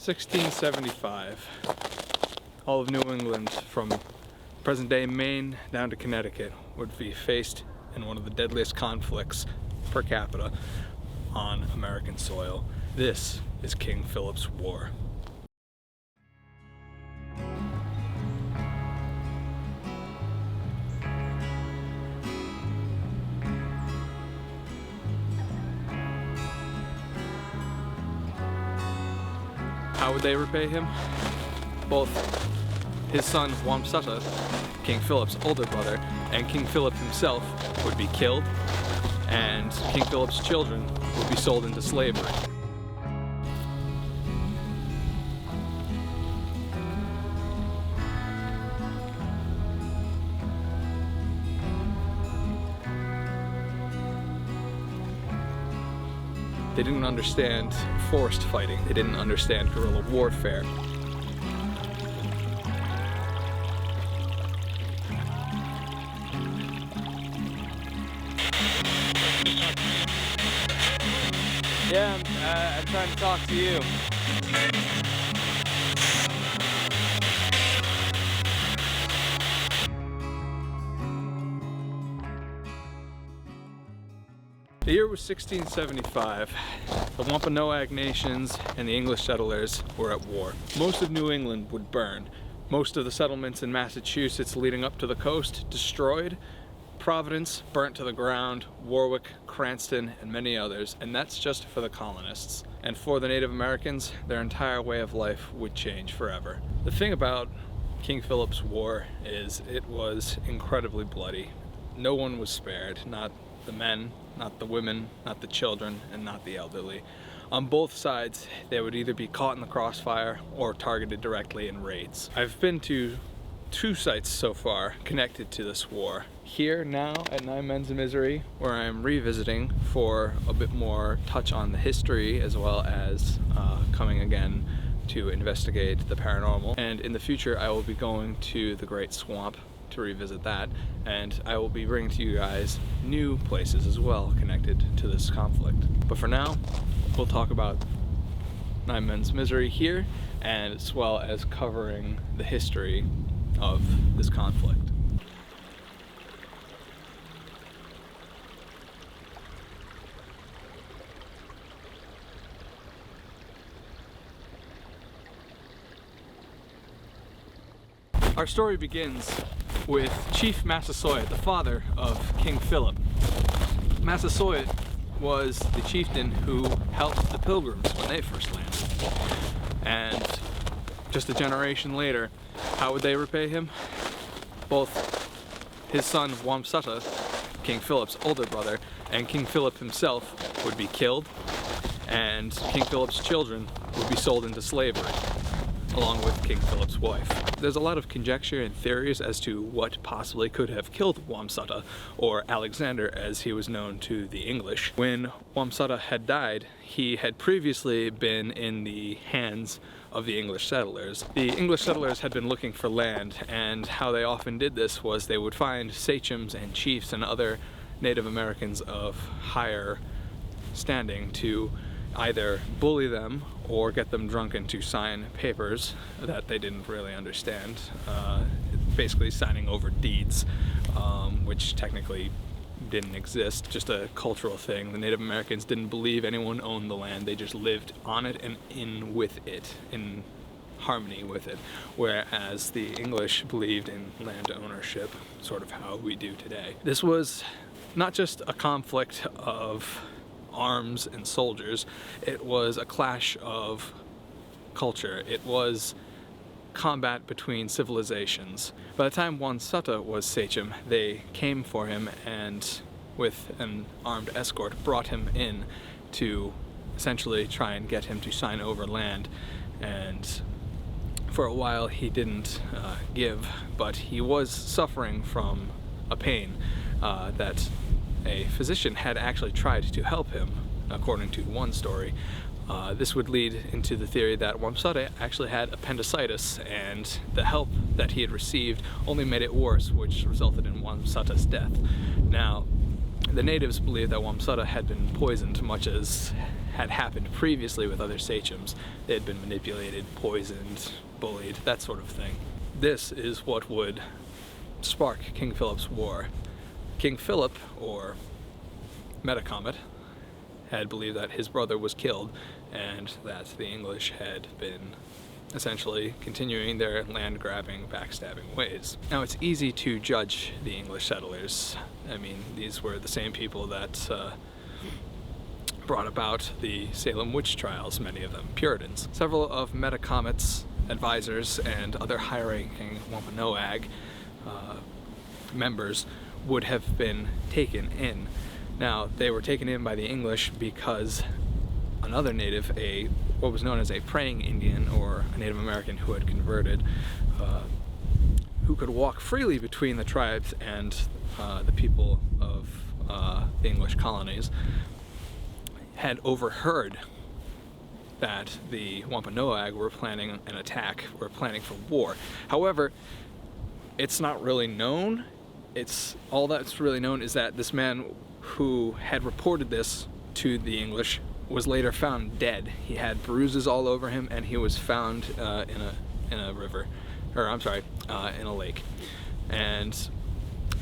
1675. All of New England, from present-day Maine down to Connecticut, would be faced in one of the deadliest conflicts per capita on American soil. This is King Philip's War. How would they repay him? Both his son Wampanoag, King Philip's older brother, and King Philip himself would be killed, and King Philip's children would be sold into slavery. They didn't understand forest fighting. They didn't understand guerrilla warfare. Yeah, I'm trying to talk to you. The year was 1675. The Wampanoag nations and the English settlers were at war. Most of New England would burn. Most of the settlements in Massachusetts leading up to the coast destroyed. Providence burnt to the ground, Warwick, Cranston, and many others, and that's just for the colonists. And for the Native Americans, their entire way of life would change forever. The thing about King Philip's War is it was incredibly bloody. No one was spared, not the men, not the women, not the children, and not the elderly. On both sides, they would either be caught in the crossfire or targeted directly in raids. I've been to 2 sites so far connected to this war. Here now at Nine Men's Misery, where I'm revisiting for a bit more touch on the history, as well as coming again to investigate the paranormal. And in the future I will be going to the Great Swamp to revisit that, and I will be bringing to you guys new places as well connected to this conflict. But for now, we'll talk about Nine Men's Misery here, and as well as covering the history of this conflict. Our story begins with Chief Massasoit, the father of King Philip. Massasoit was the chieftain who helped the Pilgrims when they first landed. And just a generation later, how would they repay him? Both his son Wampanoag, King Philip's older brother, and King Philip himself would be killed, and King Philip's children would be sold into slavery, along with King Philip's wife. There's a lot of conjecture and theories as to what possibly could have killed Wampanoag, or Alexander as he was known to the English. When Wampanoag had died, he had previously been in the hands of the English settlers. The English settlers had been looking for land, and how they often did this was they would find sachems and chiefs and other Native Americans of higher standing to either bully them or get them drunken to sign papers that they didn't really understand, basically signing over deeds, which technically didn't exist, just a cultural thing. The Native Americans didn't believe anyone owned the land, they just lived on it and in with it, in harmony with it, whereas the English believed in land ownership, sort of how we do today. This was not just a conflict of arms and soldiers, it was a clash of culture. It was combat between civilizations. By the time Wampanoag was sachem, they came for him and with an armed escort brought him in to essentially try and get him to sign over land. And for a while he didn't give, but he was suffering from a pain that a physician had actually tried to help him, according to one story. This would lead into the theory that Wampanoag actually had appendicitis, and the help that he had received only made it worse, which resulted in Wampanoag's death. Now, the natives believed that Wampanoag had been poisoned, much as had happened previously with other sachems. They had been manipulated, poisoned, bullied, that sort of thing. This is what would spark King Philip's War. King Philip, or Metacomet, had believed that his brother was killed and that the English had been essentially continuing their land-grabbing, backstabbing ways. Now, it's easy to judge the English settlers. I mean, these were the same people that brought about the Salem witch trials, many of them Puritans. Several of Metacomet's advisors and other high-ranking Wampanoag members would have been taken in. Now, they were taken in by the English because another native, what was known as a praying Indian, or a Native American who had converted, who could walk freely between the tribes and the people of the English colonies, had overheard that the Wampanoag were planning an attack, were planning for war. However, it's not really known. All that's really known is that this man who had reported this to the English was later found dead. He had bruises all over him, and he was found in a river, or I'm sorry, in a lake. And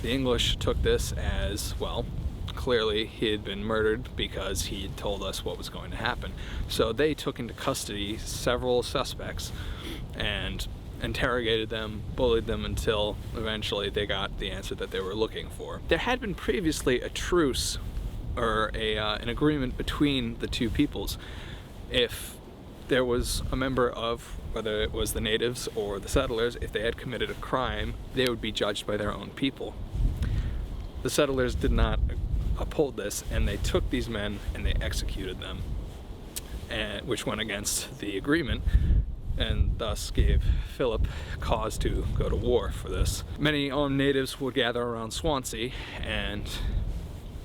the English took this as, well, clearly he had been murdered because he had told us what was going to happen. So they took into custody several suspects and interrogated them, bullied them until eventually they got the answer that they were looking for. There had been previously a truce, or an agreement between the two peoples. If there was a member of, whether it was the natives or the settlers, if they had committed a crime, they would be judged by their own people. The settlers did not uphold this, and they took these men and they executed them, which went against the agreement, and thus gave Philip cause to go to war for this. Many natives would gather around Swansea, and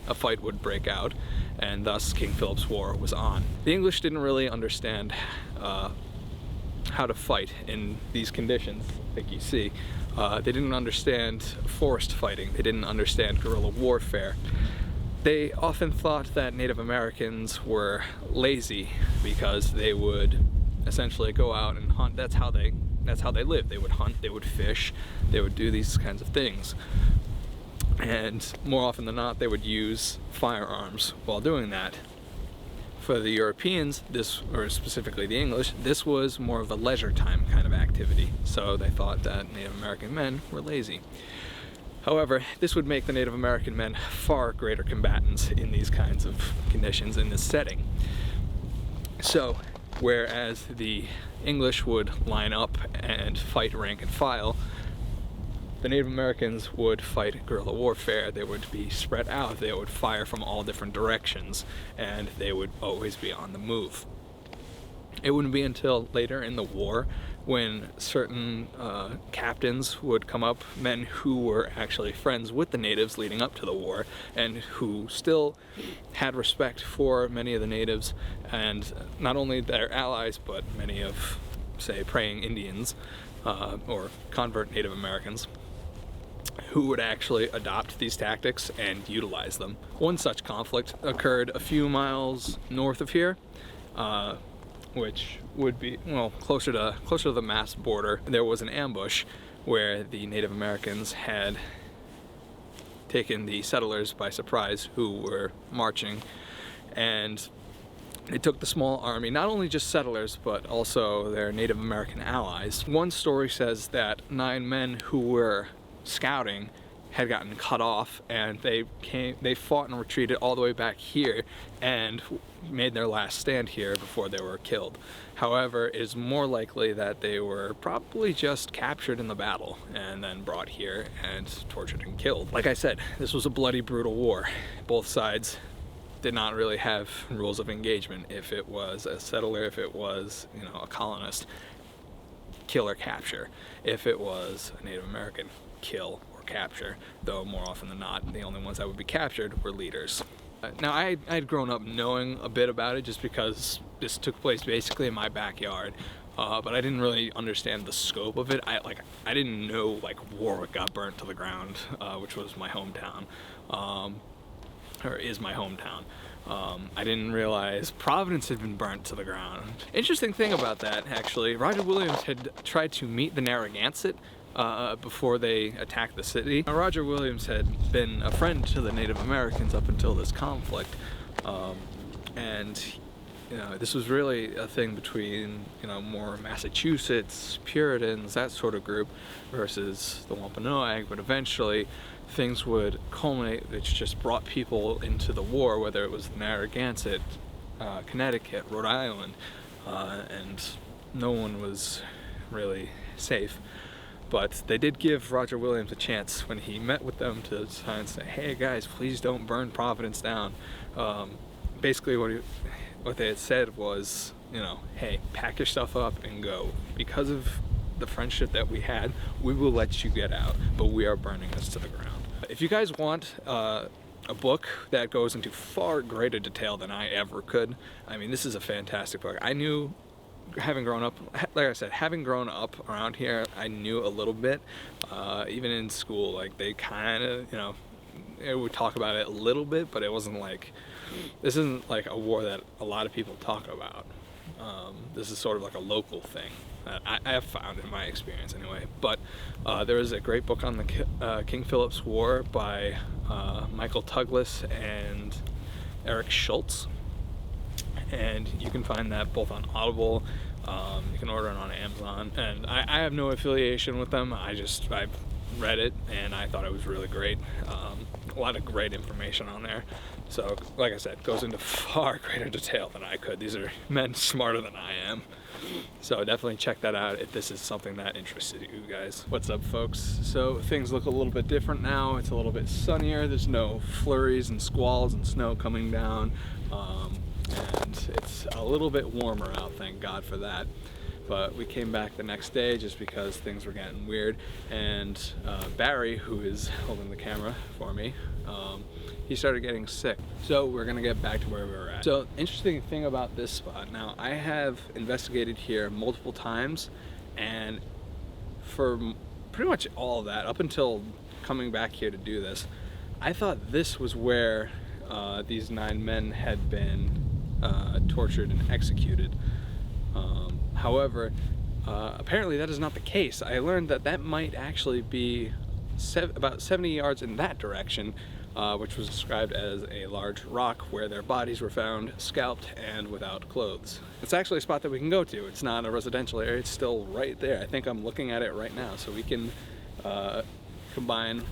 a fight would break out, and thus King Philip's War was on. The English didn't really understand how to fight in these conditions, I think you see. They didn't understand forest fighting. They didn't understand guerrilla warfare. They often thought that Native Americans were lazy because they would essentially go out and hunt. That's how they lived. They would hunt, they would fish, they would do these kinds of things. And more often than not, they would use firearms while doing that. For the Europeans, or specifically the English, this was more of a leisure time kind of activity. So they thought that Native American men were lazy. However, this would make the Native American men far greater combatants in these kinds of conditions, in this setting. So, whereas the English would line up and fight rank and file, the Native Americans would fight guerrilla warfare. They would be spread out, they would fire from all different directions, and they would always be on the move. It wouldn't be until later in the war when certain captains would come up, men who were actually friends with the natives leading up to the war, and who still had respect for many of the natives, and not only their allies, but many of, say, praying Indians, or convert Native Americans, who would actually adopt these tactics and utilize them. One such conflict occurred a few miles north of here, which would be, well, closer to the Mass border. There was an ambush where the Native Americans had taken the settlers by surprise who were marching, and they took the small army, not only just settlers, but also their Native American allies. One story says that 9 men who were scouting had gotten cut off, and they fought and retreated all the way back here and made their last stand here before they were killed. However, it is more likely that they were probably just captured in the battle and then brought here and tortured and killed. Like I said, this was a bloody, brutal war. Both sides did not really have rules of engagement. If it was a settler, if it was, a colonist, kill or capture. If it was a Native American, kill or capture, though more often than not, the only ones that would be captured were leaders. Now, I had grown up knowing a bit about it just because this took place basically in my backyard, but I didn't really understand the scope of it. I didn't know Warwick got burnt to the ground, which was my hometown, or is my hometown. I didn't realize Providence had been burnt to the ground. Interesting thing about that, actually, Roger Williams had tried to meet the Narragansett before they attacked the city. Now, Roger Williams had been a friend to the Native Americans up until this conflict, and this was really a thing between more Massachusetts Puritans, that sort of group, versus the Wampanoag. But eventually things would culminate, which just brought people into the war, whether it was the Narragansett, Connecticut, Rhode Island, and no one was really safe. But they did give Roger Williams a chance when he met with them to try and say, hey guys, please don't burn Providence down. Basically what they had said was, hey, pack your stuff up and go. Because of the friendship that we had, we will let you get out, but we are burning this to the ground. If you guys want a book that goes into far greater detail than I ever could, I mean, this is a fantastic book. I knew, having grown up, like I said, having grown up around here, I knew a little bit. Even in school, like, they kind of, they would talk about it a little bit, but it wasn't like, this isn't like a war that a lot of people talk about. This is sort of like a local thing that I have found in my experience anyway. But there is a great book on the King Philip's War by Michael Douglas and Eric Schultz. And you can find that both on Audible, you can order it on Amazon, and I have no affiliation with them. I've read it and I thought it was really great. A lot of great information on there. So, like I said, it goes into far greater detail than I could. These are men smarter than I am. So definitely check that out if this is something that interests you guys. What's up, folks? So things look a little bit different now. It's a little bit sunnier. There's no flurries and squalls and snow coming down. And it's a little bit warmer out, thank God for that. But we came back the next day just because things were getting weird, and Barry, who is holding the camera for me, he started getting sick. So we're gonna get back to where we were at. So interesting thing about this spot, now I have investigated here multiple times, and for pretty much all of that, up until coming back here to do this, I thought this was where these 9 men had been tortured and executed. However, apparently that is not the case. I learned that that might actually be about 70 yards in that direction, which was described as a large rock where their bodies were found scalped and without clothes. It's actually a spot that we can go to. It's not a residential area, it's still right there. I think I'm looking at it right now, so we can combine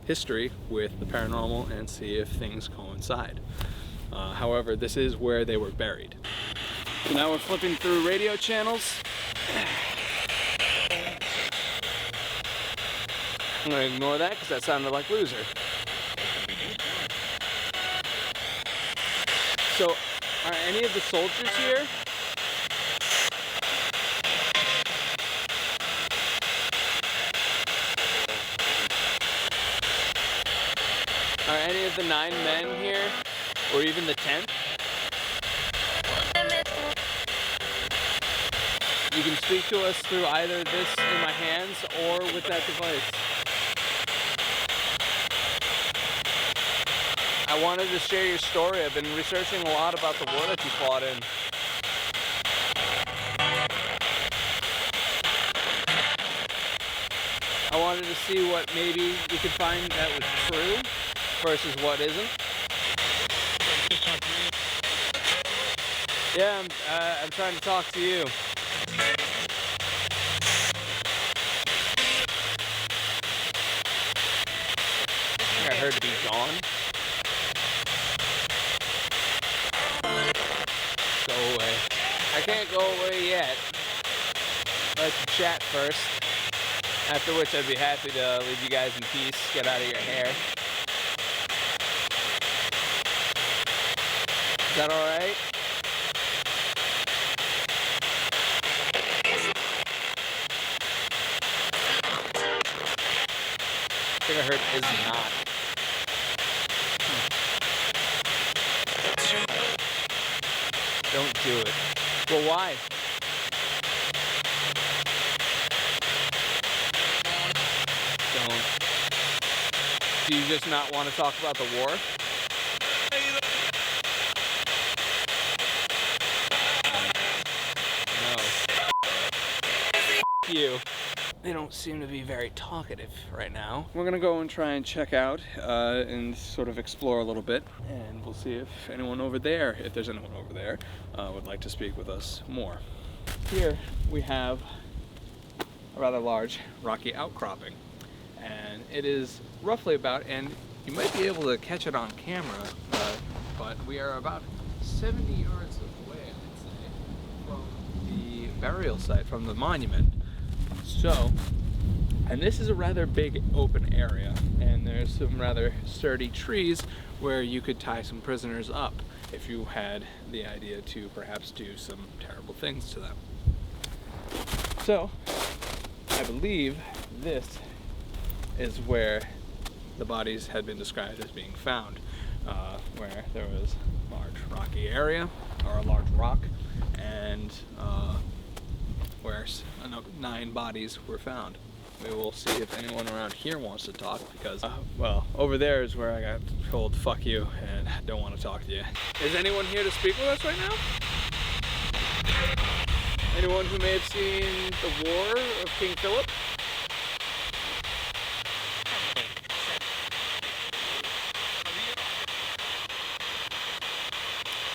history with the paranormal and see if things coincide. However, this is where they were buried. So now we're flipping through radio channels. I'm gonna ignore that because that sounded like Loser. So, are any of the soldiers here? Are any of the 9 men here? Or even the 10th? You can speak to us through either this in my hands or with that device. I wanted to share your story. I've been researching a lot about the war that you fought in. I wanted to see what maybe we could find that was true versus what isn't. Yeah, I'm trying to talk to you. I think I heard be gone. Go away. I can't go away yet. I'd like to chat first. After which I'd be happy to leave you guys in peace, get out of your hair. Is that alright? I think I heard is not. Don't do it. Well, why? Don't. Do you just not want to talk about the war? you. They don't seem to be very talkative right now. We're gonna go and try and check out and sort of explore a little bit, and we'll see if anyone over there, if there's anyone over there, would like to speak with us more. Here we have a rather large rocky outcropping, and it is roughly about, and you might be able to catch it on camera, but we are about 70 yards away, I'd say, from the burial site, from the monument. So, and this is a rather big open area, and there's some rather sturdy trees where you could tie some prisoners up if you had the idea to perhaps do some terrible things to them. So, I believe this is where the bodies had been described as being found, where there was a large rocky area, or a large rock, and where 9 bodies were found. We will see if anyone around here wants to talk, because, well, over there is where I got told, fuck you, and I don't want to talk to you. Is anyone here to speak with us right now? Anyone who may have seen the War of King Philip?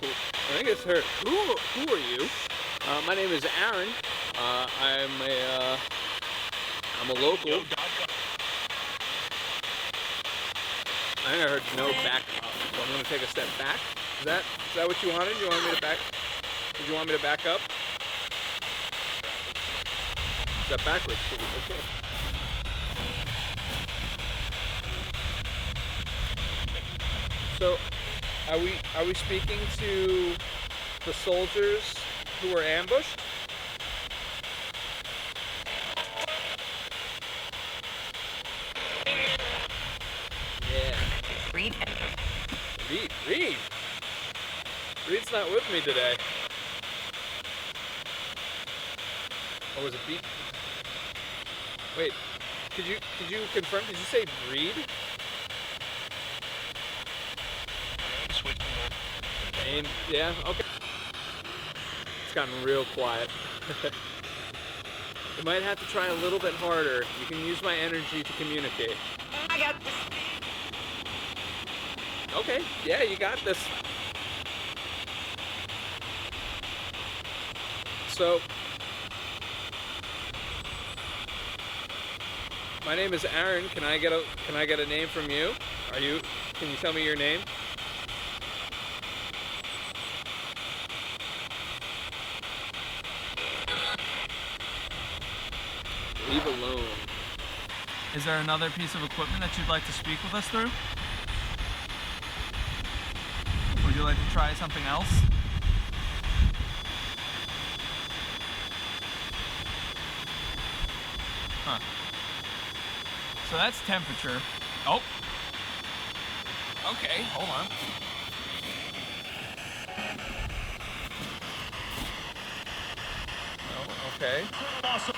Cool. I think it's her. Who are you? My name is Aaron. I'm a local. I think I heard no back up, so I'm gonna take a step back. Is that what you wanted? You wanted me to back? Did you want me to back up? Step backwards, please. Okay. So, are we speaking to the soldiers who were ambushed? Yeah. Reed. Reed's not with me today. Or was it Beat? Wait, could you confirm? Did you say Reed? Maine, yeah, okay. It's gotten real quiet. You might have to try a little bit harder. You can use my energy to communicate. I got this. Okay, yeah, you got this. So, my name is Aaron. Can I get a name from you? Can you tell me your name? Leave alone. Is there another piece of equipment that you'd like to speak with us through? Would you like to try something else? Huh. So that's temperature. Oh. Okay, hold on. Oh, okay. Awesome.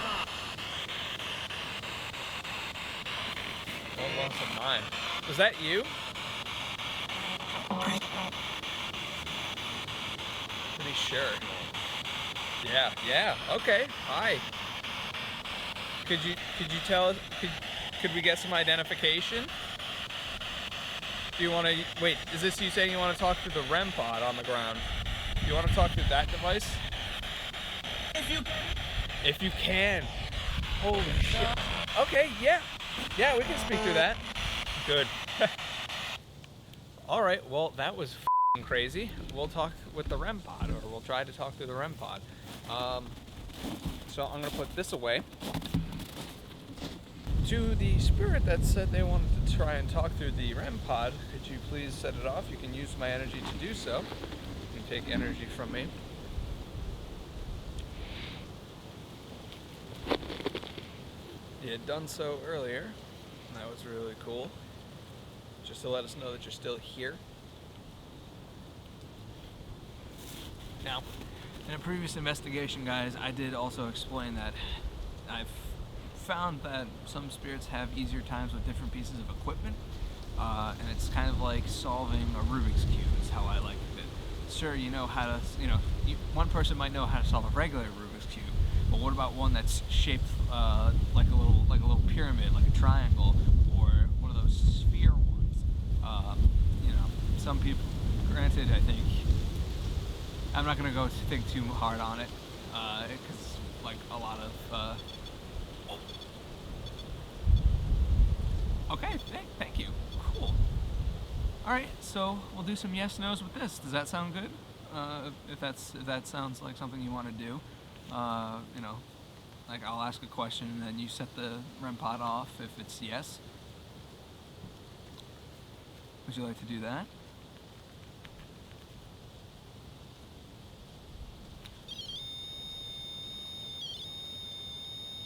One loss of mine. Was that you? Pretty sure. Yeah. Okay. Hi. Could you tell us? Could we get some identification? Do you want to wait? Is this you saying you want to talk to the REM pod on the ground? Do you want to talk to that device? If you can. Holy shit. Okay. Yeah, we can speak through that. Good. All right. Well, that was crazy. We'll talk with the REM pod, or we'll try to talk through the REM pod. So I'm gonna put this away. To the spirit that said they wanted to try and talk through the REM pod, could you please set it off? You can use my energy to do so. You can take energy from me. You had done so earlier, and that was really cool. Just to let us know that you're still here. Now, in a previous investigation, guys, I did also explain that I've found that some spirits have easier times with different pieces of equipment, and it's kind of like solving a Rubik's Cube is how I like it. Sure, you know how to, one person might know how to solve a regular Rubik's Cube, But what about one that's shaped like a little pyramid, like a triangle, or one of those sphere ones? You know, some people. Granted, I think I'm not gonna go think too hard on it, because like a lot of. Okay, thank you. Cool. All right, so we'll do some yes nos with this. Does that sound good? If that sounds like something you want to do, you know, like I'll ask a question and then you set the REM pod off if it's yes. Would you like to do that?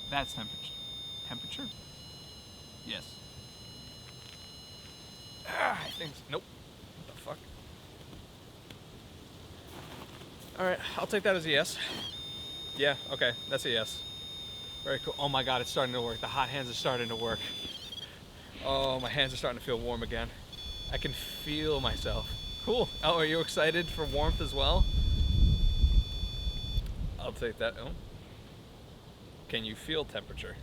That's temperature. Temperature? Yes. I think so. Nope. What the fuck? Alright, I'll take that as a yes. Yeah, okay, that's a yes. Very cool. Oh my god, it's starting to work. The hot hands are starting to work. Oh, my hands are starting to feel warm again. I can feel myself. Cool. Oh, are you excited for warmth as well? I'll take that. Oh. Can you feel temperature?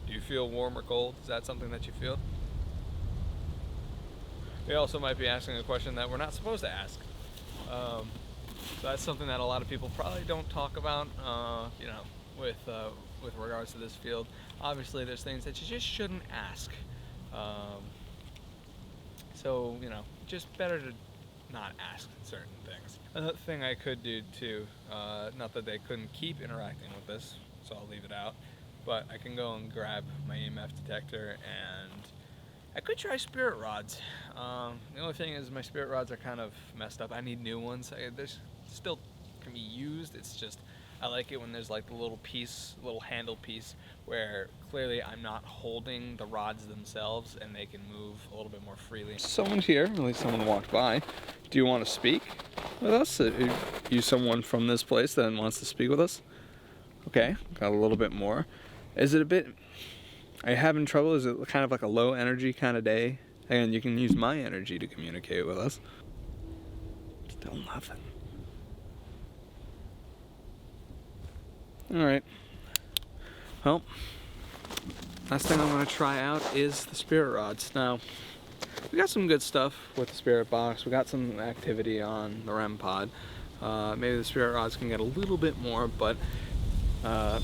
Do you feel warm or cold? Is that something that you feel? We also might be asking a question that we're not supposed to ask. So that's something that a lot of people probably don't talk about, you know, with regards to this field. Obviously, there's things that you just shouldn't ask. So, you know, just better to not ask certain things. Another thing I could do too, not that they couldn't keep interacting with this, so I'll leave it out, but I can go and grab my EMF detector and I could try spirit rods. The only thing is my spirit rods are kind of messed up. I need new ones. They still can be used. It's just I like it when there's like the little piece, little handle piece, where clearly I'm not holding the rods themselves and they can move a little bit more freely. Someone's here, at least someone walked by. Do you want to speak with us? Are you someone from this place that wants to speak with us? Okay, got a little bit more. Is it a bit, are you having trouble? Is it kind of like a low energy kind of day? And you can use my energy to communicate with us. Still nothing. Alright. Well, last thing I'm going to try out is the spirit rods. Now, we got some good stuff with the spirit box. We got some activity on the REM pod. Maybe the spirit rods can get a little bit more, but that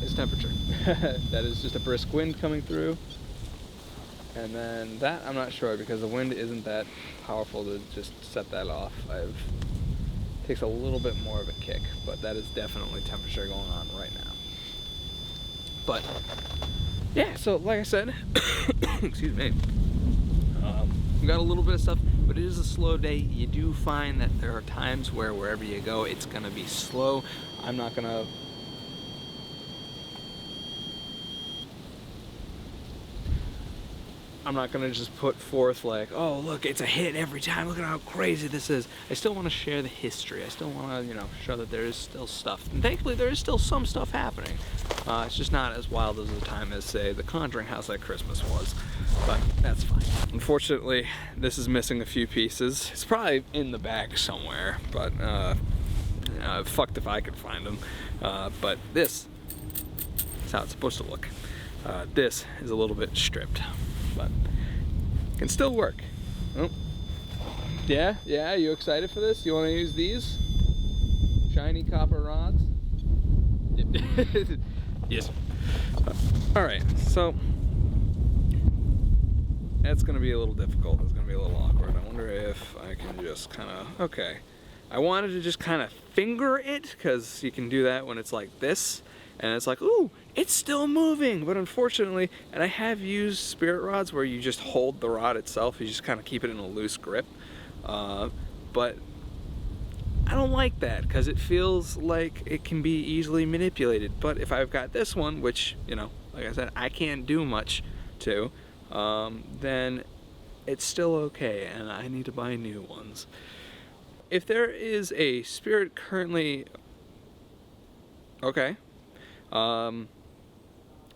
is temperature. That is just a brisk wind coming through. And then that, I'm not sure because the wind isn't that powerful to just set that off. Takes a little bit more of a kick, but that is definitely temperature going on right now. But yeah, so like I said, excuse me, we got a little bit of stuff, but it is a slow day. You do find that there are times where wherever you go, it's gonna be slow. I'm not gonna just put forth like, oh look, it's a hit every time, look at how crazy this is. I still want to share the history. I still want to, you know, show that there is still stuff. And thankfully there is still some stuff happening. It's just not as wild as the time as, say, the Conjuring house at Christmas was. But that's fine. Unfortunately, this is missing a few pieces. It's probably in the bag somewhere, but fucked if I could find them. But this is how it's supposed to look. This is a little bit stripped, but can still work. Oh. Yeah, you excited for this? You want to use these? Shiny copper rods? Yes. Alright, so that's going to be a little difficult. It's going to be a little awkward. I wonder if I can just kind of, okay. I wanted to just kind of finger it, because you can do that when it's like this. And it's like, ooh, it's still moving. But unfortunately, and I have used spirit rods where you just hold the rod itself. You just kind of keep it in a loose grip. But I don't like that because it feels like it can be easily manipulated. But if I've got this one, which, you know, like I said, I can't do much to, then it's still okay. And I need to buy new ones. If there is a spirit currently, okay.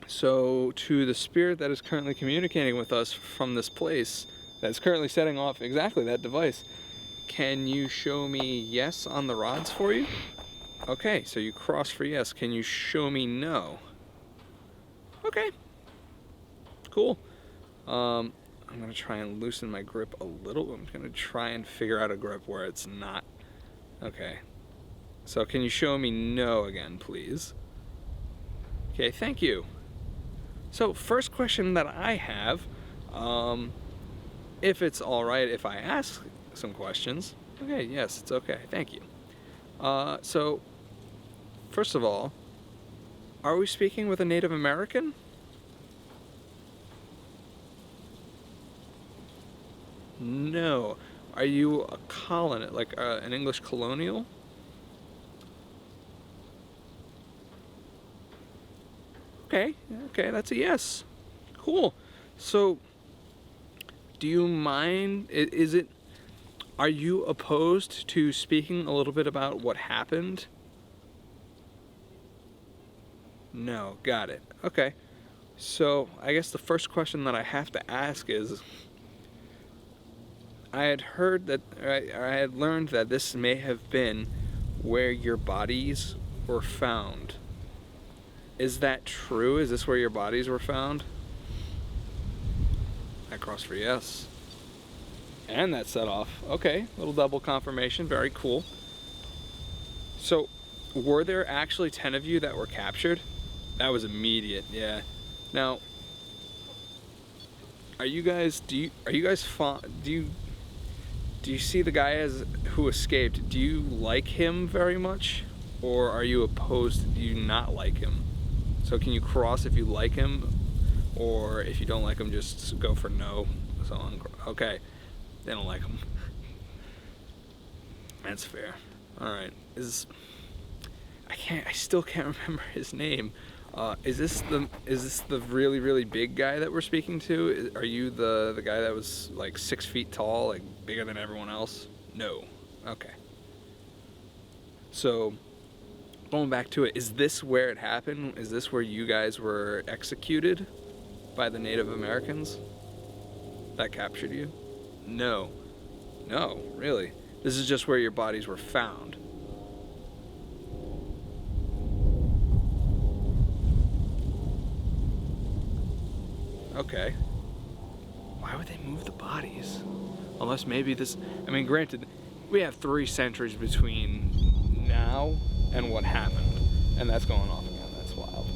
So to the spirit that is currently communicating with us from this place, that's currently setting off exactly that device, Can you show me yes on the rods for you? Okay, so you cross for yes. Can you show me no? Okay. Cool. I'm gonna try and loosen my grip a little. I'm gonna try and figure out a grip where it's not. Okay. So can you show me no again, please? Okay, thank you. So first question that I have, if it's all right if I ask some questions. Okay, yes, it's okay. Thank you. So first of all, are we speaking with a Native American? No. Are you a colonist, like an English colonial? Okay, that's a yes. Cool. So, do you mind, are you opposed to speaking a little bit about what happened? No, got it. Okay. So, I guess the first question that I have to ask is, I had learned that this may have been where your bodies were found. Is that true? Is this where your bodies were found? I crossed for yes. And that set off. Okay, little double confirmation. Very cool. So, were there actually 10 of you that were captured? That was immediate, yeah. Now, do you see the guy who escaped? Do you like him very much? Or are you opposed? Do you not like him? So can you cross if you like him? Or if you don't like him, just go for no. So okay, they don't like him. That's fair. All right. I still can't remember his name. Is this the really, really big guy that we're speaking to? Are you the guy that was like 6 feet tall, like bigger than everyone else? No. Okay. So, going back to it, is this where it happened? Is this where you guys were executed by the Native Americans that captured you? No. No, really. This is just where your bodies were found. Okay. Why would they move the bodies? Unless maybe granted, we have 3 centuries between now and what happened. And that's going off again, that's wild.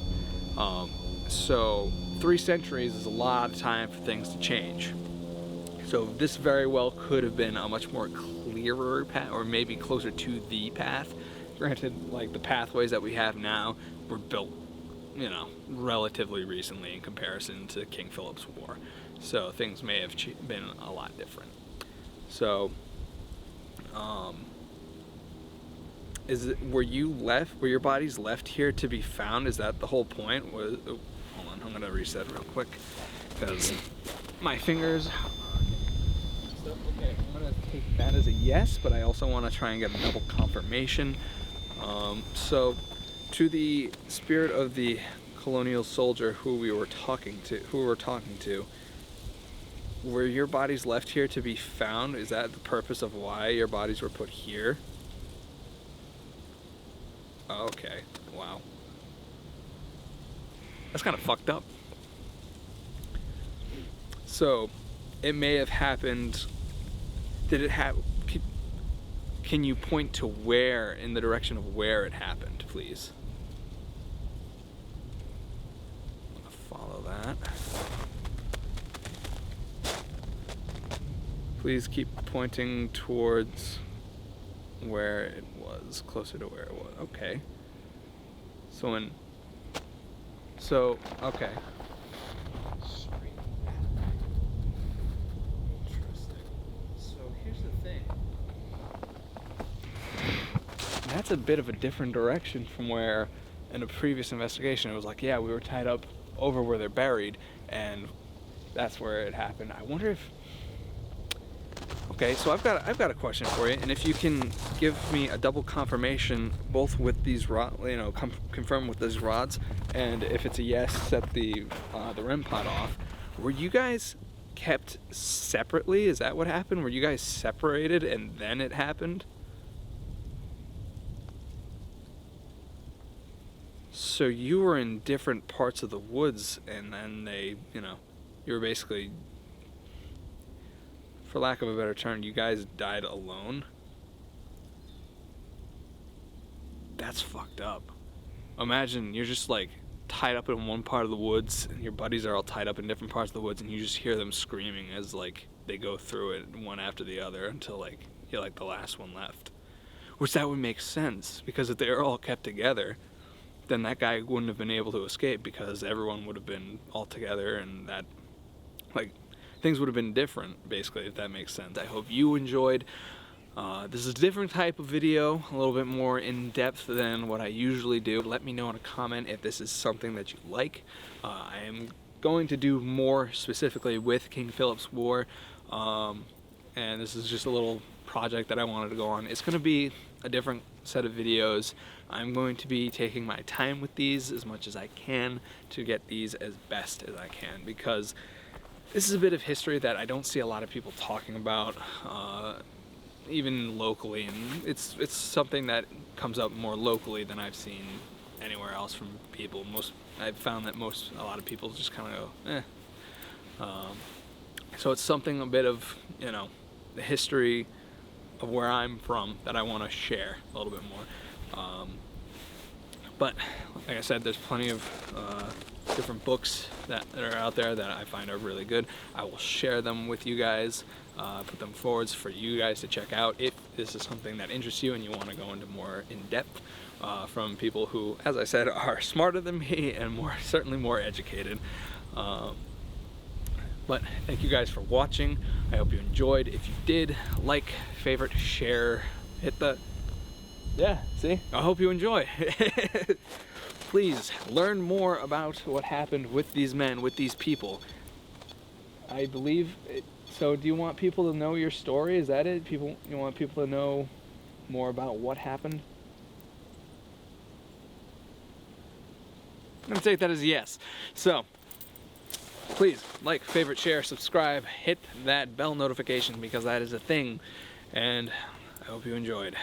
So 3 centuries is a lot of time for things to change. So this very well could have been a much more clearer path, or maybe closer to the path. Granted, like the pathways that we have now were built, relatively recently in comparison to King Philip's War. So things may have been a lot different. So, were your bodies left here to be found? Is that the whole point? Hold on, I'm gonna reset real quick because my fingers. Okay, I'm gonna take that as a yes, but I also want to try and get a double confirmation. So, to the spirit of the colonial soldier who we were talking to, were your bodies left here to be found? Is that the purpose of why your bodies were put here? Okay, wow. That's kind of fucked up. So, it may have happened. Did it have? Can you point to where, in the direction of where it happened, please? I'm gonna follow that. Please keep pointing towards where it was, closer to where it was. Okay. Okay. Interesting. So here's the thing. That's a bit of a different direction from where in a previous investigation it was like, yeah, we were tied up over where they're buried, and that's where it happened. I wonder if... Okay, so I've got a question for you, and if you can give me a double confirmation, both with these confirm with these rods, and if it's a yes, set the REM pod off. Were you guys kept separately? Is that what happened? Were you guys separated and then it happened? So you were in different parts of the woods, and then they, you know, you were basically, for lack of a better term, you guys died alone? That's fucked up. Imagine you're just like tied up in one part of the woods, and your buddies are all tied up in different parts of the woods, and you just hear them screaming as like they go through it one after the other until like you're like the last one left. Which that would make sense, because if they were all kept together, then that guy wouldn't have been able to escape, because everyone would have been all together, and that, like, things would have been different, basically, if that makes sense. I hope you enjoyed. This is a different type of video, a little bit more in-depth than what I usually do. Let me know in a comment if this is something that you like. I am going to do more specifically with King Philip's War, and this is just a little project that I wanted to go on. It's going to be a different set of videos. I'm going to be taking my time with these as much as I can to get these as best as I can, because this is a bit of history that I don't see a lot of people talking about, even locally, and it's something that comes up more locally than I've seen anywhere else from people. I've found that a lot of people just kind of go, eh. So it's something, a bit of, you know, the history of where I'm from that I want to share a little bit more. But like I said, there's plenty of different books that are out there that I find are really good. I will share them with you guys, put them forwards for you guys to check out if this is something that interests you and you want to go into more in depth from people who, as I said, are smarter than me and certainly more educated. But thank you guys for watching. I hope you enjoyed. If you did, like, favorite, share, hit the... Yeah, see? I hope you enjoy. Please learn more about what happened with these men, with these people. I believe it. So do you want people to know your story? Is that it? You want people to know more about what happened? I'm gonna take that as a yes. So please like, favorite, share, subscribe, hit that bell notification, because that is a thing. And I hope you enjoyed.